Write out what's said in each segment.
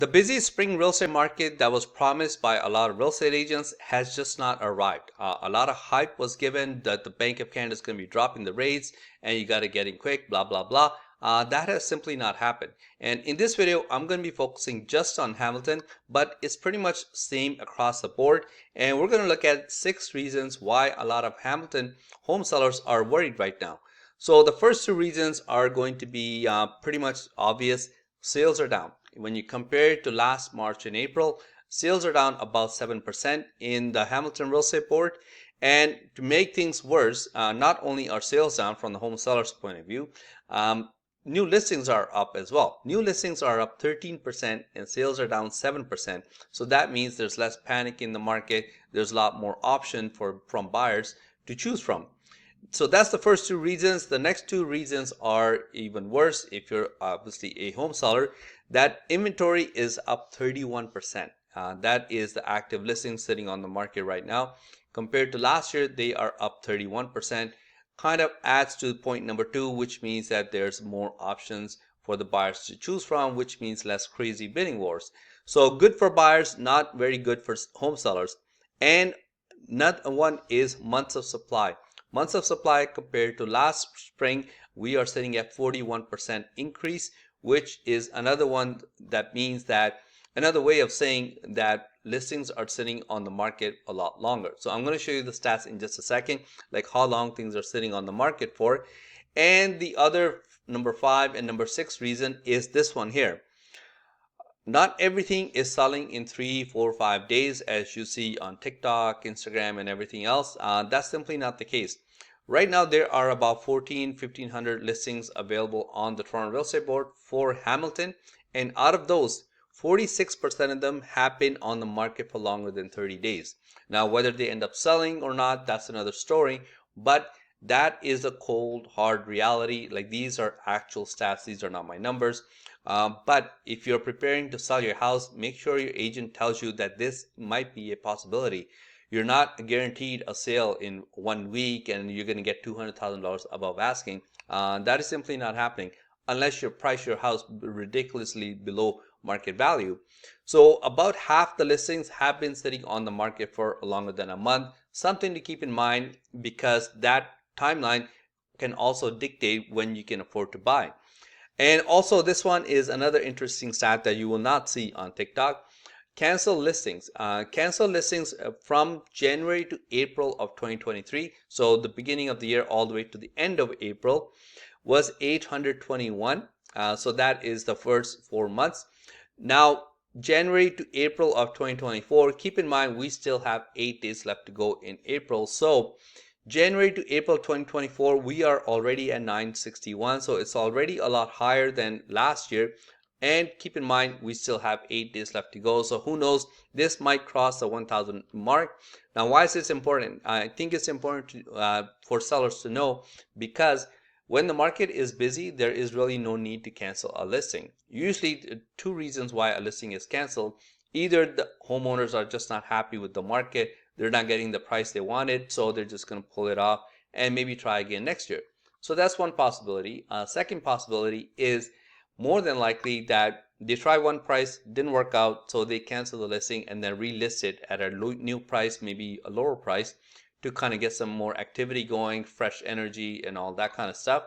The busy spring real estate market that was promised by a lot of real estate agents has just not arrived. A lot of hype was given that the Bank of Canada is going to be dropping the rates and you got to get in quick, blah, blah, blah. That has simply not happened. And in this video, I'm going to be focusing just on Hamilton, but it's pretty much same across the board. And we're going to look at 6 reasons why a lot of Hamilton home sellers are worried right now. So the first 2 reasons are going to be pretty much obvious. Sales are down. When you compare it to last March and April, sales are down about 7% in the Hamilton Real Estate Board. And to make things worse, not only are sales down from the home seller's point of view, new listings are up as well. New listings are up 13% and sales are down 7%. So that means there's less panic in the market. There's a lot more option from buyers to choose from. So that's the first 2 reasons. The next 2 reasons are even worse if you're obviously a home seller. That inventory is up 31%. That is the active listings sitting on the market right now. Compared to last year, they are up 31%. Kind of adds to point number 2, which means that there's more options for the buyers to choose from, which means less crazy bidding wars. So good for buyers, not very good for home sellers. And not one is months of supply. Months of supply compared to last spring, we are sitting at 41% increase, which is another one that means that another way of saying that listings are sitting on the market a lot longer. So I'm going to show you the stats in just a second, like how long things are sitting on the market for. And the other number 5 and number 6 reason is this one here. Not everything is selling in 3, 4, 5 days as you see on TikTok, Instagram, and everything else. That's simply not the case. Right now, there are about 1,500 listings available on the Toronto Real Estate Board for Hamilton. And out of those, 46% of them have been on the market for longer than 30 days. Now, whether they end up selling or not, that's another story. But that is a cold, hard reality. Like, these are actual stats. These are not my numbers. But if you're preparing to sell your house, make sure your agent tells you that this might be a possibility. You're not guaranteed a sale in 1 week and you're going to get $200,000 above asking. That is simply not happening unless you price your house ridiculously below market value. So about half the listings have been sitting on the market for longer than a month. Something to keep in mind because that timeline can also dictate when you can afford to buy. And also this one is another interesting stat that you will not see on TikTok. Cancel listings. Cancel listings from January to April of 2023. So the beginning of the year all the way to the end of April was 821. So that is the first 4 months. Now, January to April of 2024, keep in mind we still have 8 days left to go in April. So January to April 2024, we are already at 961. So it's already a lot higher than last year. And keep in mind, we still have 8 days left to go. So who knows, this might cross the 1,000 mark. Now, why is this important? I think it's important for sellers to know because when the market is busy, there is really no need to cancel a listing. Usually 2 reasons why a listing is canceled. Either the homeowners are just not happy with the market. They're not getting the price they wanted, so they're just going to pull it off and maybe try again next year. So that's one possibility. Second possibility is more than likely that they try one price, didn't work out, so they cancel the listing and then relist it at a new price, maybe a lower price, to kind of get some more activity going, fresh energy and all that kind of stuff.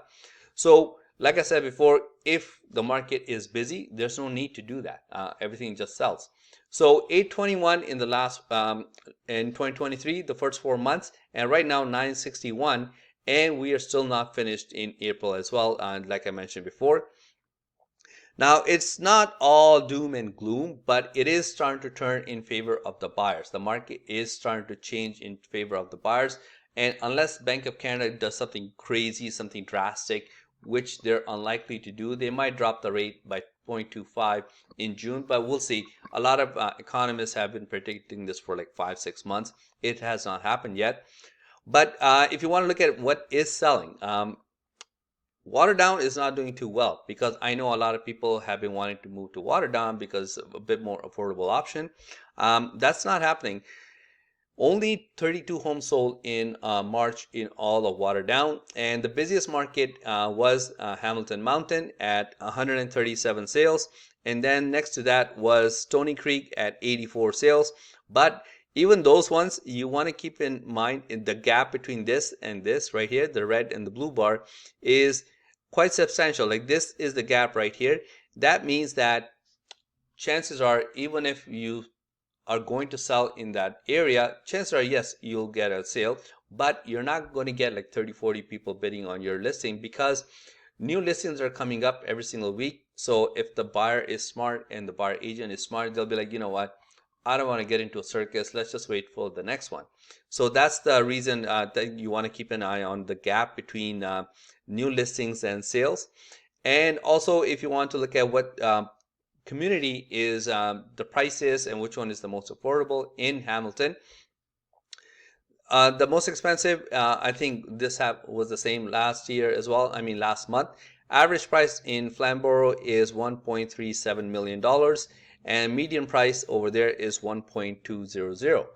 So like I said before, if the market is busy, there's no need to do that. Everything just sells. So 821 in the last in 2023, the first 4 months, and right now 961, and we are still not finished in April as well, like I mentioned before. Now, it's not all doom and gloom, but it is starting to turn in favor of the buyers. The market is starting to change in favor of the buyers. And unless Bank of Canada does something crazy, something drastic, which they're unlikely to do, they might drop the rate by 0.25 in June, but we'll see. A lot of economists have been predicting this for like 5-6 months. It has not happened yet. But if you want to look at what is selling, Waterdown is not doing too well because I know a lot of people have been wanting to move to Waterdown because of a bit more affordable option. That's not happening. Only 32 homes sold in March in all of Waterdown, and the busiest market was Hamilton Mountain at 137 sales. and then next to that was Stony Creek at 84 sales. But even those ones, you want to keep in mind in the gap between this and this right here, the red and the blue bar, is quite substantial. Like this is the gap right here. That means that chances are, even if you are going to sell in that area, chances are yes, you'll get a sale, but you're not going to get like 30-40 people bidding on your listing, because new listings are coming up every single week. So if the buyer is smart and the buyer agent is smart, they'll be like, you know what, I don't want to get into a circus, let's just wait for the next one. So that's the reason that you want to keep an eye on the gap between new listings and sales. And also, if you want to look at what community is the prices and which one is the most affordable in Hamilton. The most expensive, I think this was the same last year as well. I mean, last month. Average price in Flamborough is $1.37 million, and median price over there is 1.200.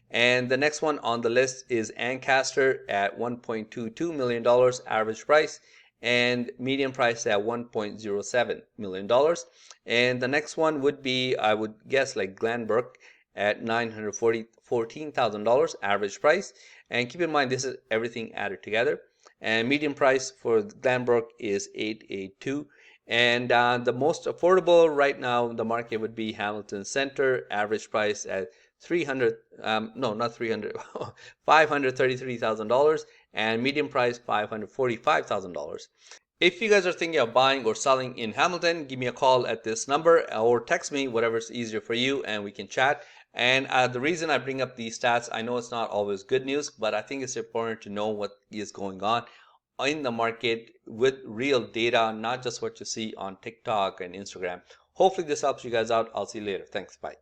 And the next one on the list is Ancaster at $1.22 million average price, and median price at $1.07 million. And the next one would be, I would guess, like Glenbrook at $914,000 average price. And keep in mind, this is everything added together. And median price for Glenbrook is $882. And the most affordable right now in the market would be Hamilton Center, average price at 300, no, not 300, $533,000, and median price $545,000. If you guys are thinking of buying or selling in Hamilton, give me a call at this number or text me, whatever's easier for you, and we can chat. And the reason I bring up these stats, I know it's not always good news, but I think it's important to know what is going on in the market with real data, not just what you see on TikTok and Instagram. Hopefully this helps you guys out. I'll see you later. Thanks. Bye.